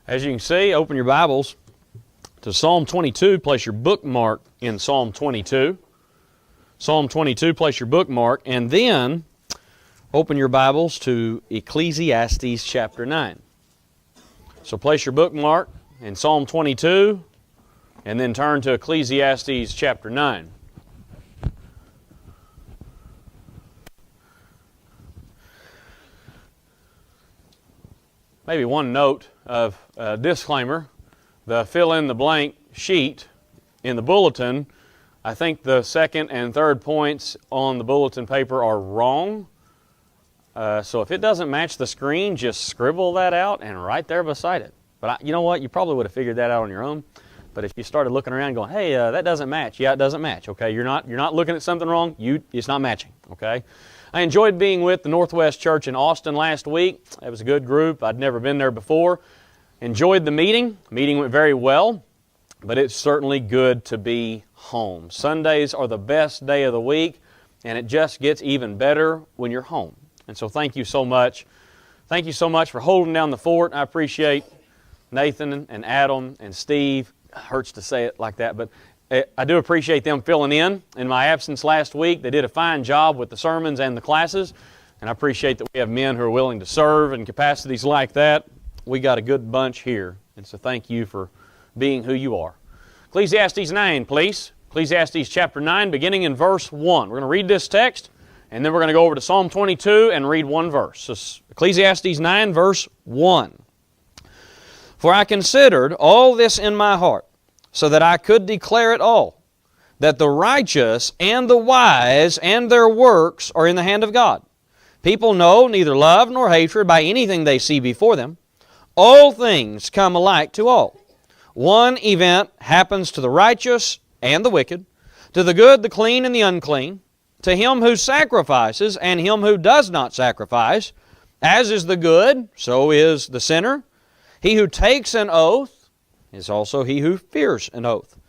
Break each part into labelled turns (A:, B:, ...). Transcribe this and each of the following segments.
A: As you can see, open your Bibles to Psalm 22. Place your bookmark in Psalm 22. Psalm 22, place your bookmark, and then open your Bibles to Ecclesiastes chapter 9. So place your bookmark in Psalm 22, and then turn to Ecclesiastes chapter 9. Maybe one note of disclaimer, the fill-in-the-blank sheet in the bulletin, I think the second and third points on the bulletin paper are wrong. So if it doesn't match the screen, just scribble that out and right there beside it. But you know what? You probably would have figured that out on your own. But if you started looking around going, hey, that doesn't match. Yeah, it doesn't match. Okay, you're not looking at something wrong. It's not matching. Okay. I enjoyed being with the Northwest Church in Austin last week. It was a good group. I'd never been there before. Enjoyed the meeting. The meeting went very well, but it's certainly good to be home. Sundays are the best day of the week, and it just gets even better when you're home. And so thank you so much. Thank you so much for holding down the fort. I appreciate Nathan and Adam and Steve. It hurts to say it like that, but I do appreciate them filling in my absence last week. They did a fine job with the sermons and the classes, and I appreciate that we have men who are willing to serve in capacities like that. We got a good bunch here, and so thank you for being who you are. Ecclesiastes 9, please. Ecclesiastes chapter 9, beginning in verse 1. We're going to read this text, and then we're going to go over to Psalm 22 and read one verse. So Ecclesiastes 9, verse 1. For I considered all this in my heart, so that I could declare it all, that the righteous and the wise and their works are in the hand of God. People know neither love nor hatred by anything they see before them. All things come alike to all. One event happens to the righteous and the wicked, to the good, the clean, and the unclean, to him who sacrifices and him who does not sacrifice. As is the good, so is the sinner. He who takes an oath is also he who fears an oath.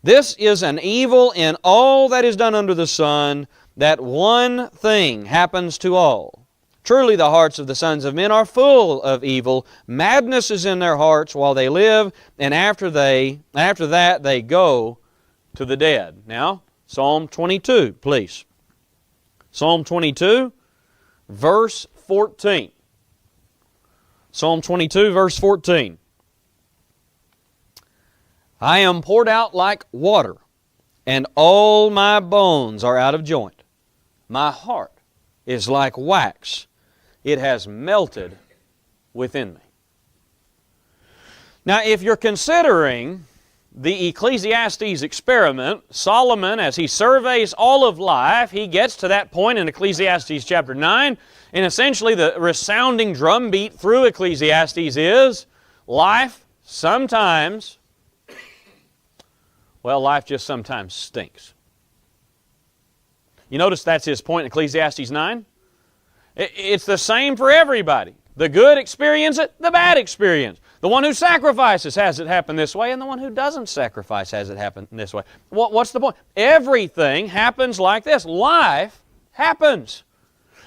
A: This is an evil in all that is done under the sun, that one thing happens to all. Truly the hearts of the sons of men are full of evil. Madness is in their hearts while they live, and after that they go to the dead. Now, Psalm 22, please. Psalm 22, verse 14. Psalm 22, verse 14. I am poured out like water, and all my bones are out of joint. My heart is like wax. It has melted within me. Now, if you're considering the Ecclesiastes experiment, Solomon, as he surveys all of life, he gets to that point in Ecclesiastes chapter 9, and essentially the resounding drumbeat through Ecclesiastes is life just sometimes stinks. You notice that's his point in Ecclesiastes 9? It's the same for everybody. The good experience it, the bad experience. The one who sacrifices has it happen this way, and the one who doesn't sacrifice has it happen this way. What's the point? Everything happens like this. Life happens.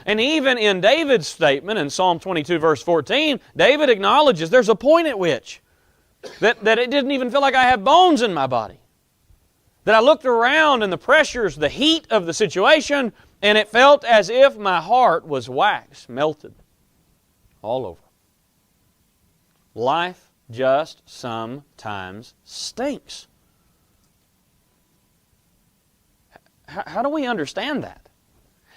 A: And even in David's statement in Psalm 22, verse 14, David acknowledges there's a point at which that it didn't even feel like I had bones in my body. That I looked around and the pressures, the heat of the situation, and it felt as if my heart was wax, melted all over. Life just sometimes stinks. How do we understand that?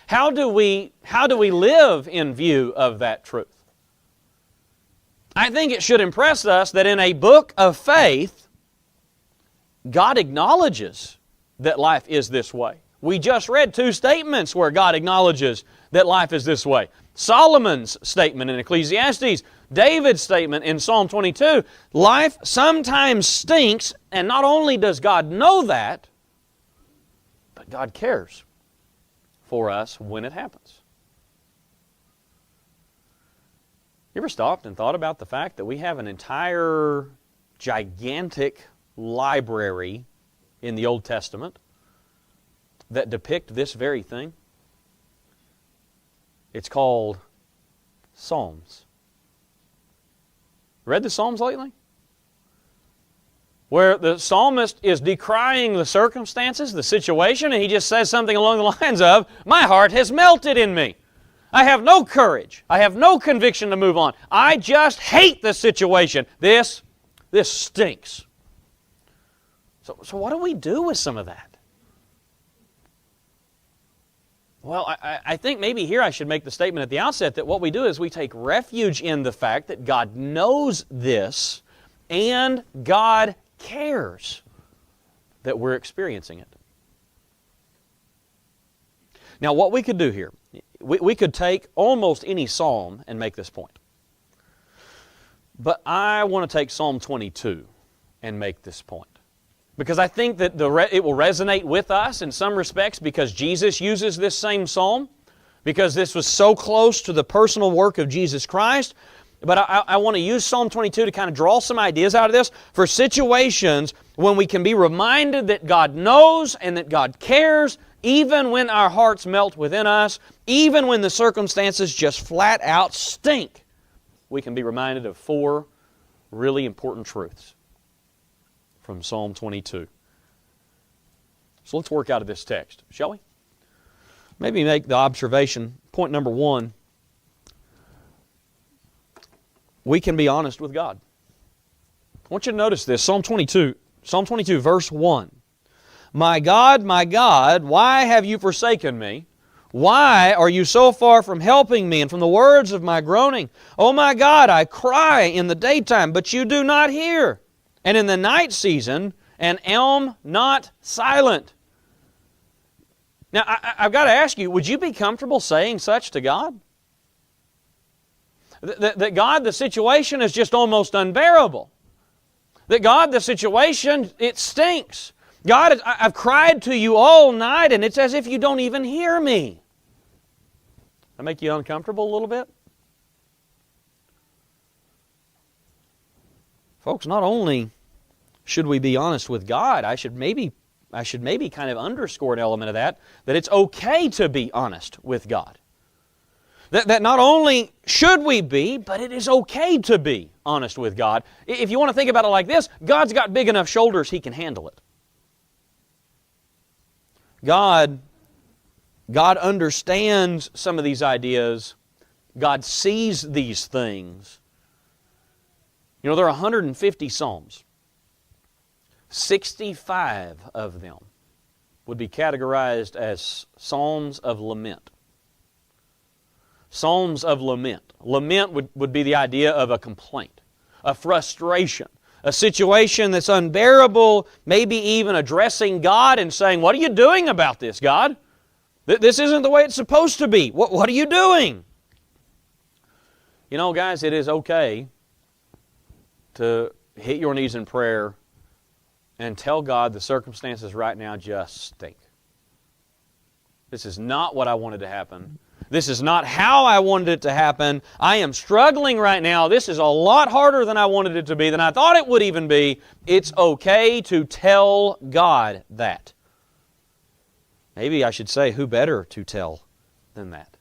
A: How do we live in view of that truth? I think it should impress us that in a book of faith, God acknowledges that life is this way. We just read two statements where God acknowledges that life is this way. Solomon's statement in Ecclesiastes, David's statement in Psalm 22. Life sometimes stinks, and not only does God know that, but God cares for us when it happens. You ever stopped and thought about the fact that we have an entire gigantic library in the Old Testament that depict this very thing? It's called Psalms. Read the Psalms lately? Where the psalmist is decrying the circumstances, the situation, and he just says something along the lines of, my heart has melted in me. I have no courage. I have no conviction to move on. I just hate this situation. This stinks. So what do we do with some of that? Well, I think maybe here I should make the statement at the outset that what we do is we take refuge in the fact that God knows this and God cares that we're experiencing it. Now, what we could do here, we could take almost any psalm and make this point. But I want to take Psalm 22 and make this point. Because I think that it will resonate with us in some respects because Jesus uses this same psalm, because this was so close to the personal work of Jesus Christ. But I want to use Psalm 22 to kind of draw some ideas out of this for situations when we can be reminded that God knows and that God cares, even when our hearts melt within us, even when the circumstances just flat out stink. We can be reminded of 4 really important truths from Psalm 22. So let's work out of this text, shall we? Maybe make the observation, point number 1, we can be honest with God. I want you to notice this, Psalm 22 verse 1. My God, why have you forsaken me? Why are you so far from helping me and from the words of my groaning? Oh my God, I cry in the daytime, but you do not hear. And in the night season, and am not silent. Now, I've got to ask you, would you be comfortable saying such to God? That God, the situation is just almost unbearable. That God, the situation, it stinks. God, I've cried to you all night, and it's as if you don't even hear me. That make you uncomfortable a little bit? Folks, not only should we be honest with God, I should maybe kind of underscore an element of that it's okay to be honest with God. That not only should we be, but it is okay to be honest with God. If you want to think about it like this, God's got big enough shoulders, He can handle it. God understands some of these ideas. God sees these things. You know, there are 150 Psalms. 65 of them would be categorized as Psalms of lament. Psalms of lament. Lament would be the idea of a complaint, a frustration, a situation that's unbearable, maybe even addressing God and saying, what are you doing about this, God? This isn't the way it's supposed to be. What are you doing? You know, guys, it is okay to hit your knees in prayer and tell God the circumstances right now just stink. This is not what I wanted to happen. This is not how I wanted it to happen. I am struggling right now. This is a lot harder than I wanted it to be, than I thought it would even be. It's okay to tell God that. Maybe I should say, who better to tell than that?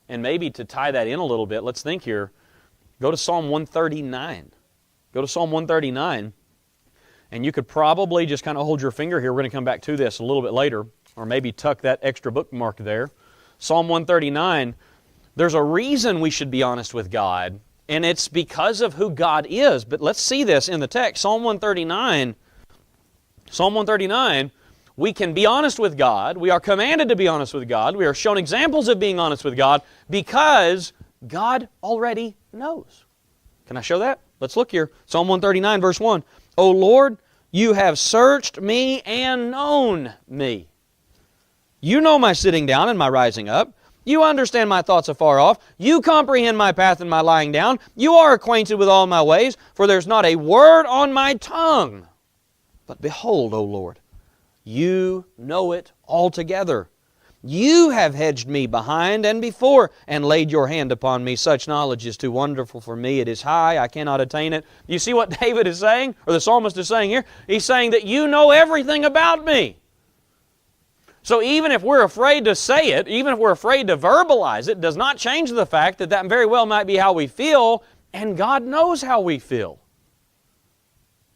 A: And maybe to tie that in a little bit, let's think here. Go to Psalm 139. Go to Psalm 139. And you could probably just kind of hold your finger here. We're going to come back to this a little bit later. Or maybe tuck that extra bookmark there. Psalm 139. There's a reason we should be honest with God. And it's because of who God is. But let's see this in the text. Psalm 139. Psalm 139. We can be honest with God. We are commanded to be honest with God. We are shown examples of being honest with God because God already knows. Can I show that? Let's look here. Psalm 139, verse 1. O Lord, you have searched me and known me. You know my sitting down and my rising up. You understand my thoughts afar off. You comprehend my path and my lying down. You are acquainted with all my ways, for there's not a word on my tongue. But behold, O Lord, you know it altogether. You have hedged me behind and before, and laid your hand upon me. Such knowledge is too wonderful for me. It is high, I cannot attain it. You see what David is saying, or the psalmist is saying here? He's saying that you know everything about me. So even if we're afraid to say it, even if we're afraid to verbalize it, does not change the fact that that very well might be how we feel, And God knows how we feel.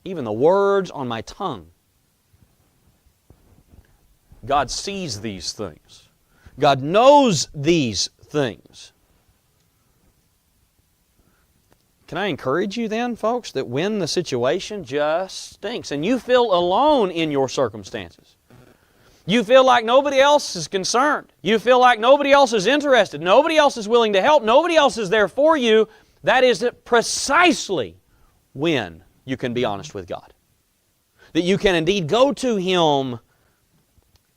A: Even the words on my tongue. God sees these things. God knows these things. Can I encourage you then, folks, that when the situation just stinks and you feel alone in your circumstances, you feel like nobody else is concerned, you feel like nobody else is interested, nobody else is willing to help, nobody else is there for you, that is precisely when you can be honest with God. That you can indeed go to Him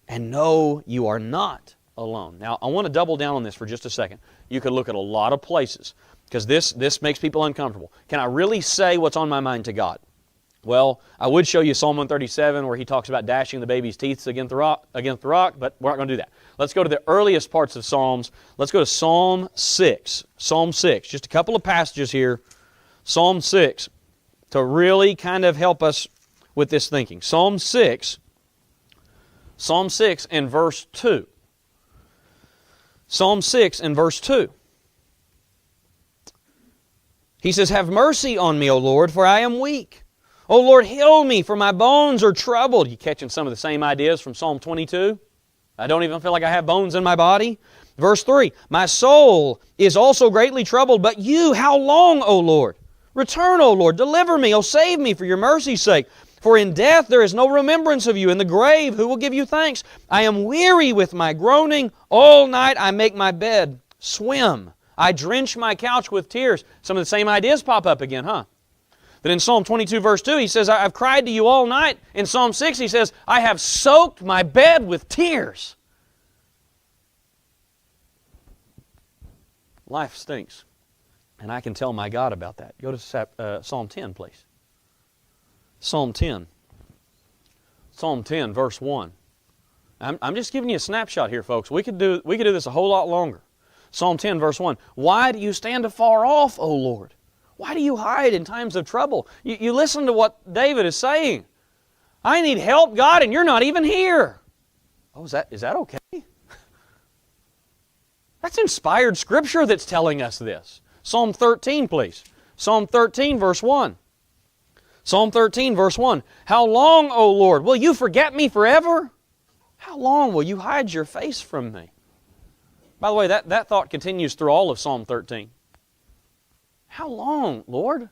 A: and know you are not alone. Now, I want to double down on this for just a second. You could look at a lot of places, because this makes people uncomfortable. Can I really say what's on my mind to God? Well, I would show you Psalm 137 where he talks about dashing the baby's teeth against the rock, but we're not going to do that. Let's go to the earliest parts of Psalms. Let's go to Psalm 6. Psalm 6, just a couple of passages here. Psalm 6, to really kind of help us with this thinking. Psalm 6 and verse 2. Psalm 6 and verse 2. He says, "Have mercy on me, O Lord, for I am weak. O Lord, heal me, for my bones are troubled." You catching some of the same ideas from Psalm 22? I don't even feel like I have bones in my body. Verse 3, "My soul is also greatly troubled, but you, how long, O Lord? Return, O Lord, deliver me, O save me for your mercy's sake. For in death there is no remembrance of you. In the grave who will give you thanks? I am weary with my groaning. All night I make my bed swim. I drench my couch with tears." Some of the same ideas pop up again, huh? Then in Psalm 22 verse 2 he says, "I've cried to you all night." In Psalm 6 he says, "I have soaked my bed with tears." Life stinks. And I can tell my God about that. Go to Psalm 10, please. Psalm 10. Psalm 10, verse 1. I'm just giving you a snapshot here, folks. We could do this a whole lot longer. Psalm 10, verse 1. "Why do you stand afar off, O Lord? Why do you hide in times of trouble?" You listen to what David is saying. I need help, God, and you're not even here. Oh, is that okay? That's inspired Scripture that's telling us this. Psalm 13, please. Psalm 13, verse 1. Psalm 13, verse 1. "How long, O Lord, will you forget me forever? How long will you hide your face from me?" By the way, that thought continues through all of Psalm 13. How long, Lord?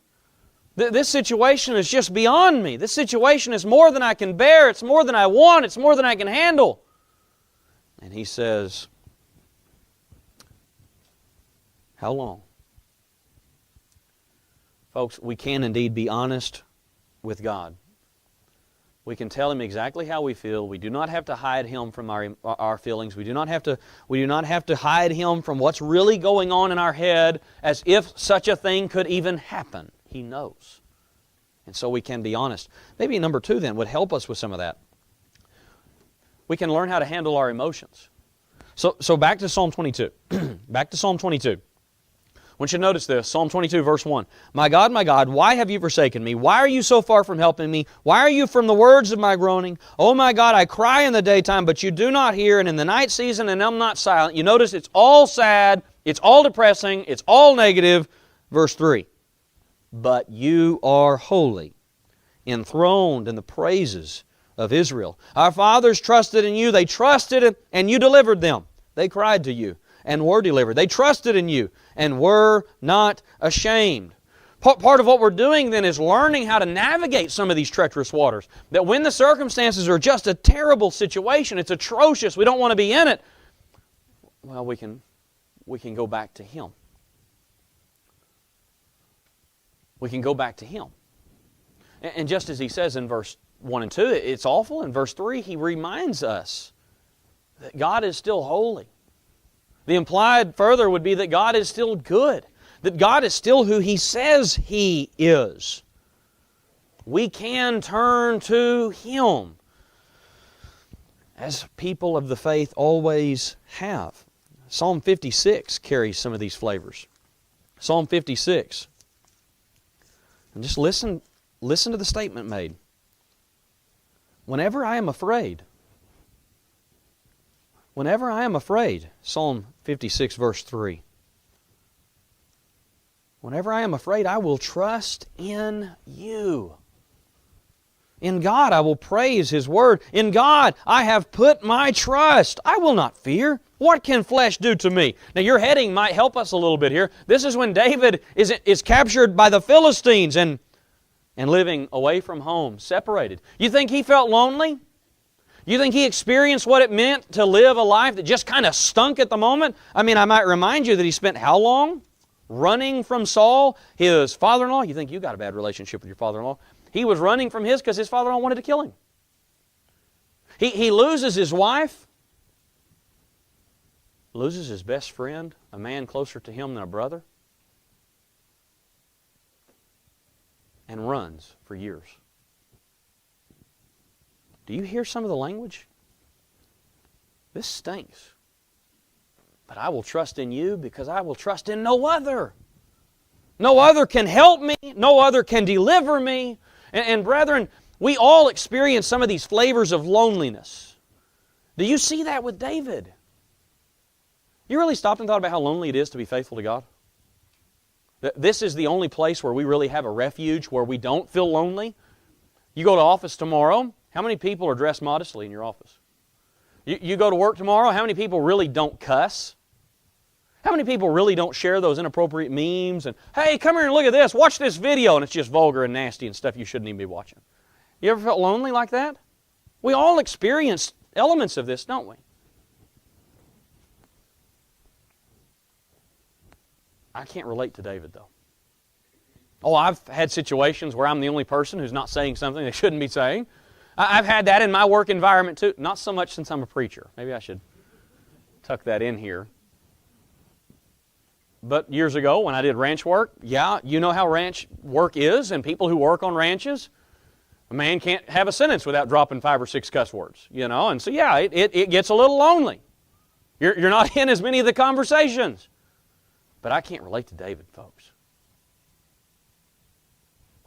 A: This situation is just beyond me. This situation is more than I can bear. It's more than I want. It's more than I can handle. And he says, how long? Folks, we can indeed be honest with God. We can tell Him exactly how we feel. We do not have to hide Him from our feelings. We do not have to hide Him from what's really going on in our head as if such a thing could even happen. He knows. And so we can be honest. Maybe number 2 then would help us with some of that. We can learn how to handle our emotions. So back to Psalm 22. Back to Psalm 22. I want you to notice this, Psalm 22, verse 1. My God, why have you forsaken me? Why are you so far from helping me? Why are you from the words of my groaning? Oh my God, I cry in the daytime, but you do not hear, and in the night season, and I'm not silent." You notice it's all sad, it's all depressing, it's all negative. Verse 3. "But you are holy, enthroned in the praises of Israel. Our fathers trusted in you. They trusted and you delivered them. They cried to you and were delivered. They trusted in you and were not ashamed." Part of what we're doing then is learning how to navigate some of these treacherous waters. That when the circumstances are just a terrible situation, it's atrocious, we don't want to be in it, well, we can go back to Him. We can go back to Him. And just as He says in verse 1 and 2, it's awful. In verse 3, He reminds us that God is still holy. The implied further would be that God is still good, that God is still who He says He is. We can turn to Him, as people of the faith always have. Psalm 56 carries some of these flavors. Psalm 56. And just listen to the statement made. Whenever I am afraid, Psalm 56, verse 3.
B: Whenever I am afraid, I will trust in you. In God I will praise His Word. In God I have put my trust. I will not fear. What can flesh do to me? Now your heading might help us a little bit here. This is when David is captured by the Philistines and living away from home, separated. You think he felt lonely? You think he experienced what it meant to live a life that just kind of stunk at the moment? I mean, I might remind you that he spent how long running from Saul, his father-in-law? You think you got a bad relationship with your father-in-law? He was running from his because his father-in-law wanted to kill him. He loses his wife, loses his best friend, a man closer to him than a brother, and runs for years. Do you hear some of the language? This stinks. But I will trust in you because I will trust in no other. No other can help me. No other can deliver me. And brethren, we all experience some of these flavors of loneliness. Do you see that with David? You really stopped and thought about how lonely it is to be faithful to God? This is the only place where we really have a refuge, where we don't feel lonely. You go to office tomorrow, how many people are dressed modestly in your office? You go to work tomorrow, how many people really don't cuss? How many people really don't share those inappropriate memes and, hey, come here and look at this, watch this video, and it's just vulgar and nasty and stuff you shouldn't even be watching? You ever felt lonely like that? We all experience elements of this, don't we? I can't relate to David, though. Oh, I've had situations where I'm the only person who's not saying something they shouldn't be saying. I've had that in my work environment, too. Not so much since I'm a preacher. Maybe I should tuck that in here. But years ago, when I did ranch work, yeah, you know how ranch work is, and people who work on ranches, a man can't have a sentence without dropping 5 or 6 cuss words, you know. And so, yeah, it gets a little lonely. You're not in as many of the conversations. But I can't relate to David, folks,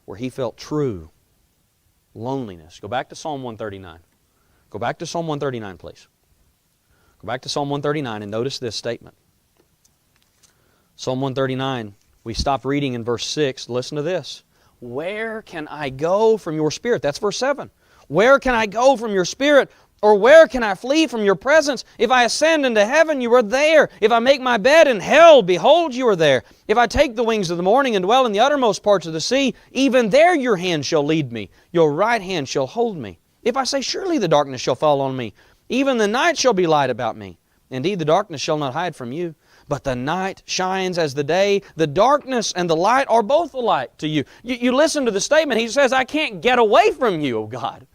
B: where he felt true loneliness. Go back to Psalm 139. Go back to Psalm 139, please. Go back to Psalm 139 and notice this statement. Psalm 139, we stopped reading in verse 6. Listen to this. Where can I go from your Spirit? That's verse 7. Where can I go from your Spirit? Or where can I flee from your presence? If I ascend into heaven, you are there. If I make my bed in hell, behold, you are there. If I take the wings of the morning and dwell in the uttermost parts of the sea, even there your hand shall lead me. Your right hand shall hold me. If I say, surely the darkness shall fall on me, even the night shall be light about me. Indeed, the darkness shall not hide from you. But the night shines as the day. The darkness and the light are both alike to you. You listen to the statement. He says, I can't get away from you, O God.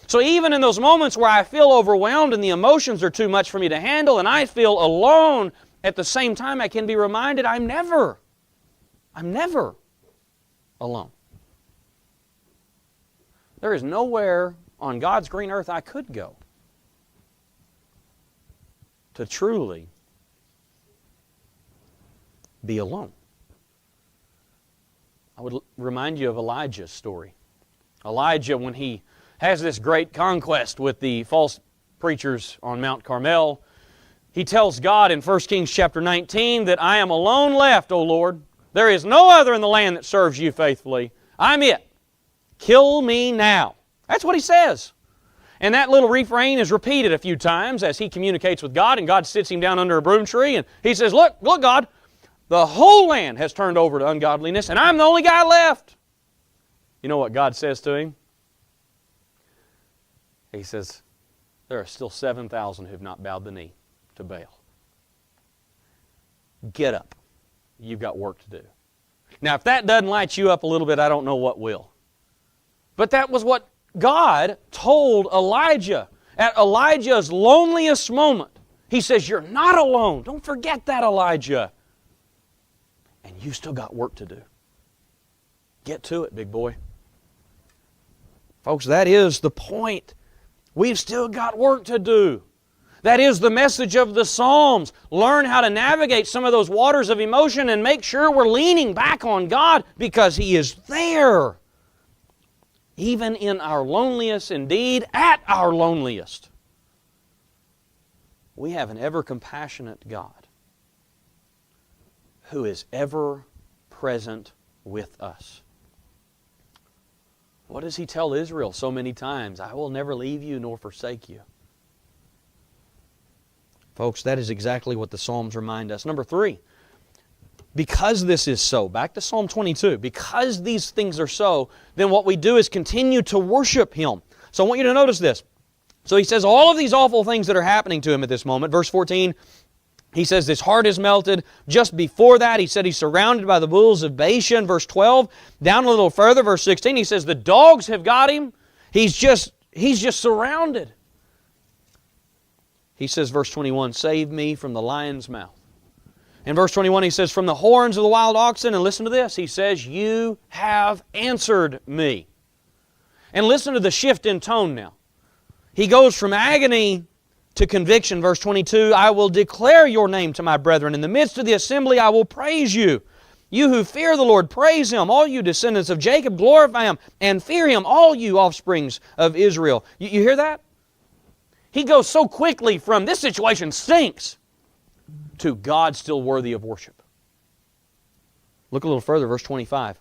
B: So even in those moments where I feel overwhelmed and the emotions are too much for me to handle and I feel alone, at the same time I can be reminded I'm never alone. There is nowhere on God's green earth I could go to truly be alone. I would remind you of Elijah's story. Elijah, when he has this great conquest with the false preachers on Mount Carmel, he tells God in 1 Kings chapter 19 that I am alone left, O Lord. There is no other in the land that serves you faithfully. I'm it. Kill me now. That's what he says. And that little refrain is repeated a few times as he communicates with God, and God sits him down under a broom tree, and he says, look, God, the whole land has turned over to ungodliness, and I'm the only guy left. You know what God says to him? He says, there are still 7,000 who have not bowed the knee to Baal. Get up. You've got work to do. Now, if that doesn't light you up a little bit, I don't know what will. But that was what God told Elijah at Elijah's loneliest moment. He says, you're not alone. Don't forget that, Elijah. And you still got work to do. Get to it, big boy. Folks, that is the point. We've still got work to do. That is the message of the Psalms. Learn how to navigate some of those waters of emotion and make sure we're leaning back on God because He is there. Even in our loneliest, indeed, at our loneliest. We have an ever compassionate God who is ever present with us. What does He tell Israel so many times? I will never leave you nor forsake you. Folks, that is exactly what the Psalms remind us. Number 3, because this is so, back to Psalm 22, because these things are so, then what we do is continue to worship Him. So I want you to notice this. So he says all of these awful things that are happening to him at this moment. Verse 14, he says his heart is melted. Just before that, he said he's surrounded by the bulls of Bashan. Verse 12, down a little further, verse 16, he says the dogs have got him. He's just surrounded. He says, verse 21, save me from the lion's mouth. In verse 21, he says, from the horns of the wild oxen. And listen to this. He says, you have answered me. And listen to the shift in tone now. He goes from agony to conviction. Verse 22, I will declare your name to my brethren. In the midst of the assembly I will praise you. You who fear the Lord, praise Him. All you descendants of Jacob, glorify Him and fear Him, all you offsprings of Israel. You hear that? He goes so quickly from this situation stinks to God still worthy of worship. Look a little further, verse 25.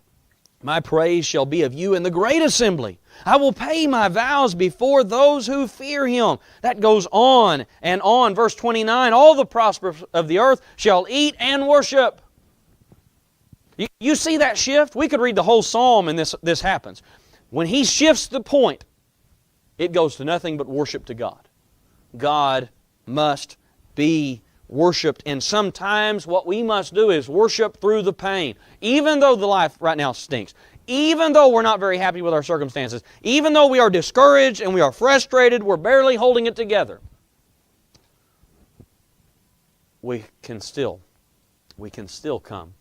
B: My praise shall be of you in the great assembly. I will pay my vows before those who fear Him. That goes on and on. Verse 29, all the prosperous of the earth shall eat and worship. You see that shift? We could read the whole psalm and this happens. When he shifts the point, it goes to nothing but worship to God. God must be worshipped. And sometimes what we must do is worship through the pain. Even though the life right now stinks. Even though we're not very happy with our circumstances. Even though we are discouraged and we are frustrated, we're barely holding it together. We can still come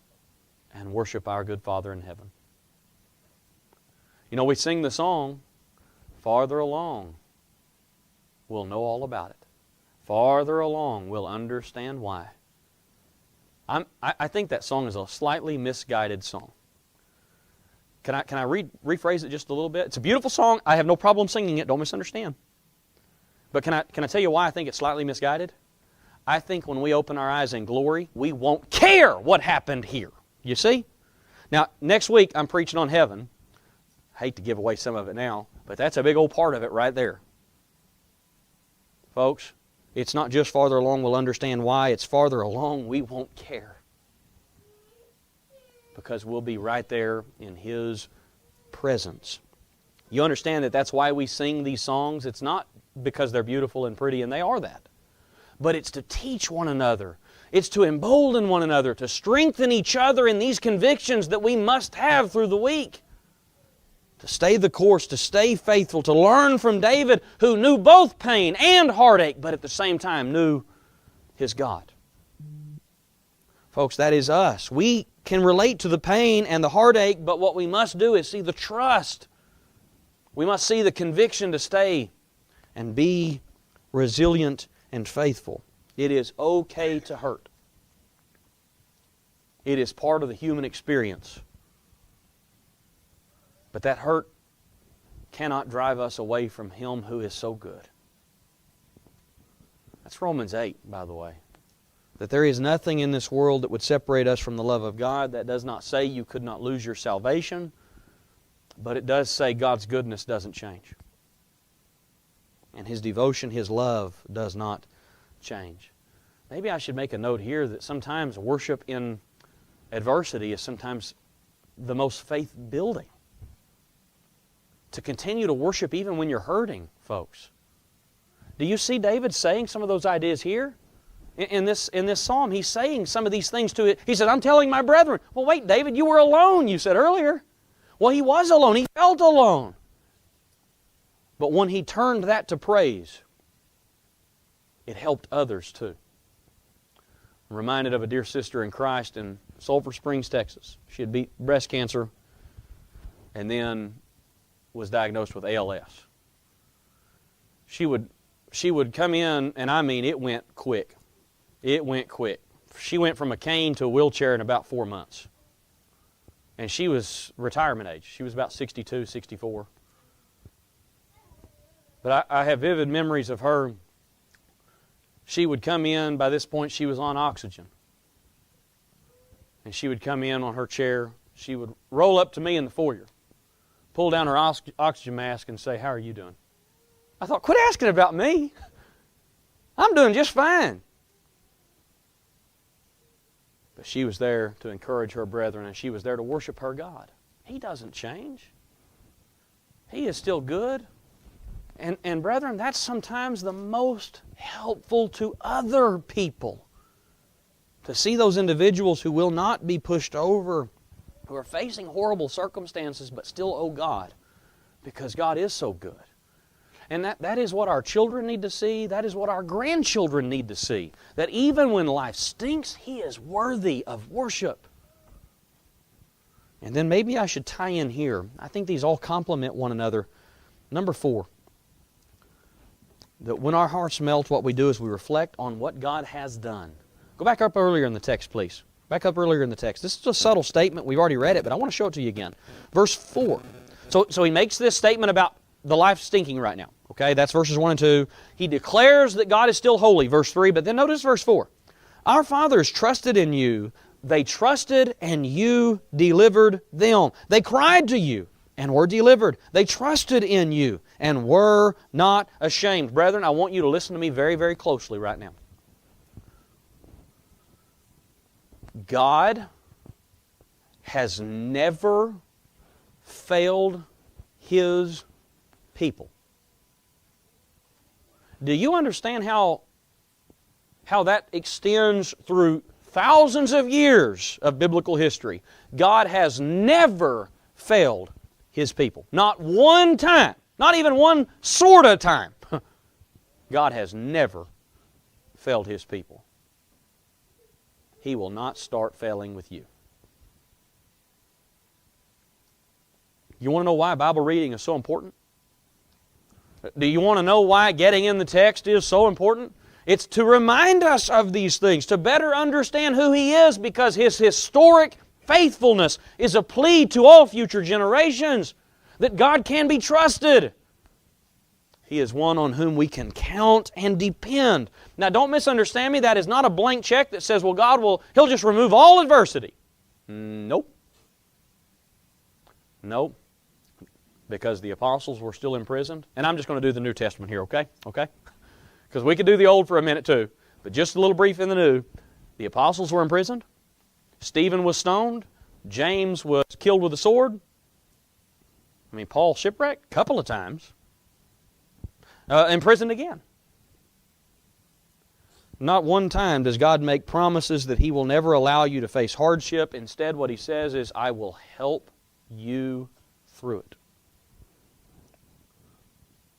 B: and worship our good Father in heaven. You know, we sing the song, farther along, we'll know all about it. Farther along, we'll understand why. I think that song is a slightly misguided song. Can I rephrase it just a little bit? It's a beautiful song. I have no problem singing it. Don't misunderstand. But can I tell you why I think it's slightly misguided? I think when we open our eyes in glory, we won't care what happened here. You see? Now, next week I'm preaching on heaven. I hate to give away some of it now, but that's a big old part of it right there. Folks, it's not just farther along we'll understand why. It's farther along we won't care. Because we'll be right there in His presence. You understand that that's why we sing these songs? It's not because they're beautiful and pretty, and they are that. But it's to teach one another. It's to embolden one another, to strengthen each other in these convictions that we must have through the week. To stay the course, to stay faithful, to learn from David, who knew both pain and heartache, but at the same time knew his God. Folks, that is us. We can relate to the pain and the heartache, but what we must do is see the trust. We must see the conviction to stay and be resilient and faithful. It is okay to hurt. It is part of the human experience. But that hurt cannot drive us away from Him who is so good. That's Romans 8, by the way. That there is nothing in this world that would separate us from the love of God. That does not say you could not lose your salvation, but it does say God's goodness doesn't change. And His devotion, His love does not change. Maybe I should make a note here that sometimes worship in adversity is sometimes the most faith-building. To continue to worship even when you're hurting, folks. Do you see David saying some of those ideas here? In this psalm, he's saying some of these things to it. He said, I'm telling my brethren. Well, wait, David, you were alone, you said earlier. Well, he was alone. He felt alone. But when he turned that to praise, it helped others too. I'm reminded of a dear sister in Christ in Sulphur Springs, Texas. She had beat breast cancer and then was diagnosed with ALS. She would come in, and I mean, it went quick. It went quick. She went from a cane to a wheelchair in about 4 months. And she was retirement age. She was about 62, 64. But I have vivid memories of her. She would come in, by this point she was on oxygen.
A: and she would come in on her chair. She would roll up to me in the foyer, pull down her oxygen mask, and say, "How are you doing?" I thought, quit asking about me. I'm doing just fine. But she was there to encourage her brethren, and she was there to worship her God. He doesn't change. He is still good. And brethren, that's sometimes the most helpful to other people. To see those individuals who will not be pushed over, who are facing horrible circumstances, but still owe God, because God is so good. And that is what our children need to see. That is what our grandchildren need to see. That even when life stinks, He is worthy of worship. And then maybe I should tie in here. I think these all complement one another. Number 4. That when our hearts melt, what we do is we reflect on what God has done. Go back up earlier in the text, please. Back up earlier in the text. This is a subtle statement. We've already read it, but I want to show it to you again. Verse 4. So he makes this statement about the life stinking right now. Okay, that's verses 1 and 2. He declares that God is still holy, verse 3. But then notice verse 4. Our fathers trusted in you. They trusted and you delivered them. They cried to you and were delivered. They trusted in you and were not ashamed. Brethren, I want you to listen to me very, very closely right now. God has never failed His people. Do you understand how that extends through thousands of years of biblical history? God has never failed His people. Not one time. Not even one sort of time. God has never failed His people. He will not start failing with you. You want to know why Bible reading is so important? Do you want to know why getting in the text is so important? It's to remind us of these things, to better understand who He is, because His historic faithfulness is a plea to all future generations that God can be trusted. He is one on whom we can count and depend. Now, don't misunderstand me. That is not a blank check that says, well, He'll just remove all adversity. Nope. Nope. Because the apostles were still imprisoned. And I'm just going to do the New Testament here, okay? Okay? Because we could do the Old for a minute too. But just a little brief in the New. The apostles were imprisoned. Stephen was stoned. James was killed with a sword. I mean, Paul shipwrecked a couple of times. Imprisoned again. Not one time does God make promises that He will never allow you to face hardship. Instead, what He says is, I will help you through it.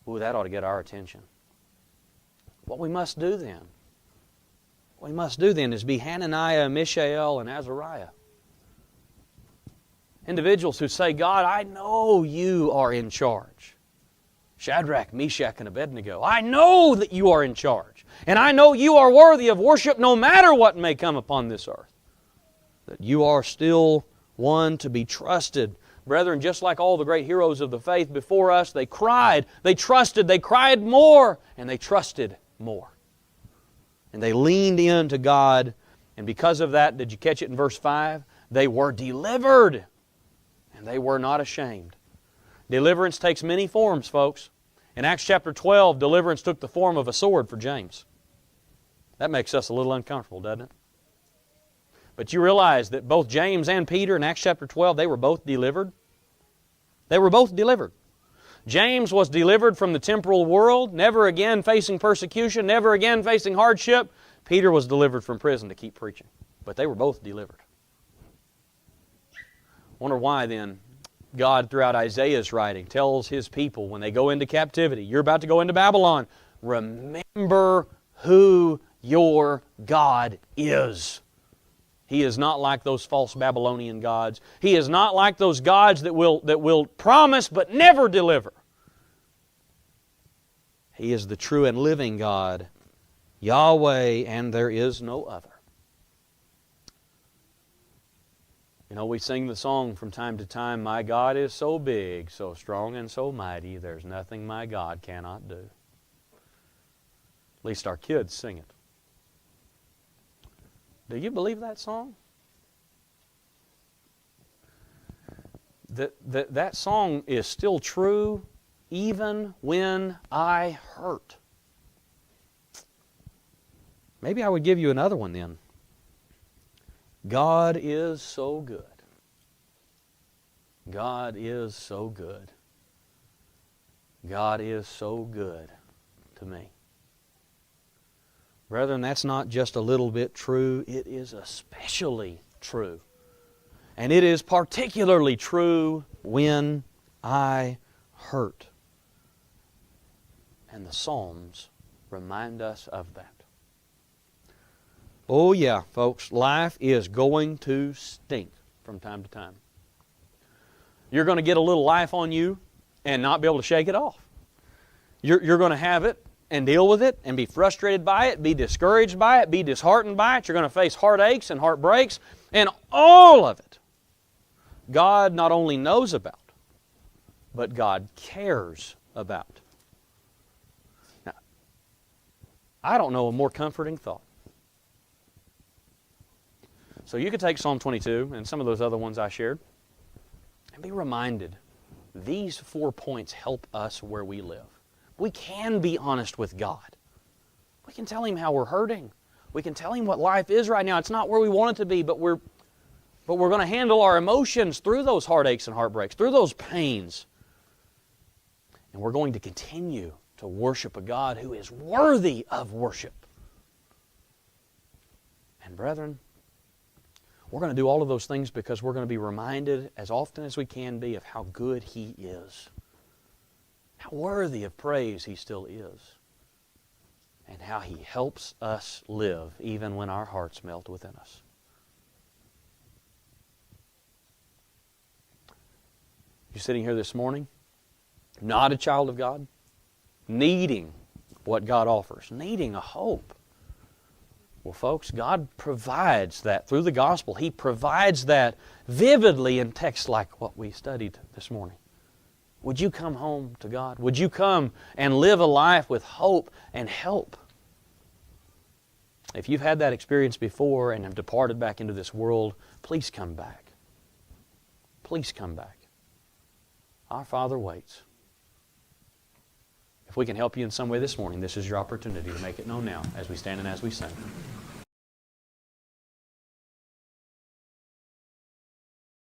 A: Ooh, that ought to get our attention. What we must do then is be Hananiah, Mishael, and Azariah. Individuals who say, God, I know You are in charge. Shadrach, Meshach, and Abednego, I know that You are in charge. And I know You are worthy of worship no matter what may come upon this earth. That You are still one to be trusted. Brethren, just like all the great heroes of the faith before us, they cried, they trusted, they cried more, and they trusted more. And they leaned into God, and because of that, did you catch it in verse 5? They were delivered, and they were not ashamed. Deliverance takes many forms, folks. In Acts chapter 12, deliverance took the form of a sword for James. That makes us a little uncomfortable, doesn't it? But you realize that both James and Peter in Acts chapter 12, they were both delivered. They were both delivered. James was delivered from the temporal world, never again facing persecution, never again facing hardship. Peter was delivered from prison to keep preaching. But they were both delivered. Wonder why then God, throughout Isaiah's writing, tells His people when they go into captivity, you're about to go into Babylon, remember who your God is. He is not like those false Babylonian gods. He is not like those gods that will promise but never deliver. He is the true and living God, Yahweh, and there is no other. You know, we sing the song from time to time, my God is so big, so strong, and so mighty, there's nothing my God cannot do. At least our kids sing it. Do you believe that song?
B: that song is still true even when I hurt. Maybe I would give you another one then. God is so good. God is so good. God is so good to me. Brethren, that's not just a little bit true, it is especially true. And it is particularly true when I hurt. And the Psalms remind us of that. Oh yeah, folks, life is going to stink from time to time. You're going to get a little life on you and not be able to shake it off. You're going to have it and deal with it and be frustrated by it, be discouraged by it, be disheartened by it. You're going to face heartaches and heartbreaks and all of it. God not only knows about, but God cares about. Now, I don't know a more comforting thought. So you could take Psalm 22 and some of those other ones I shared and be reminded these 4 points help us where we live. We can be honest with God. We can tell Him how we're hurting. We can tell Him what life is right now. It's not where we want it to be, but we're going to handle our emotions through those heartaches and heartbreaks, through those pains. And we're going to continue to worship a God who is worthy of worship. And brethren, we're going to do all of those things because we're going to be reminded as often as we can be of how good He is, how worthy of praise He still is, and how He helps us live even when our hearts melt within us. You're sitting here this morning, not a child of God, needing what God offers, needing a hope. Well, folks, God provides that through the gospel. He provides that vividly in texts like what we studied this morning. Would you come home to God? Would you come and live a life with hope and help? If you've had that experience before and have departed back into this world, please come back. Please come back. Our Father waits. If we can help you in some way this morning, this is your opportunity to make it known now as we stand and as we sing.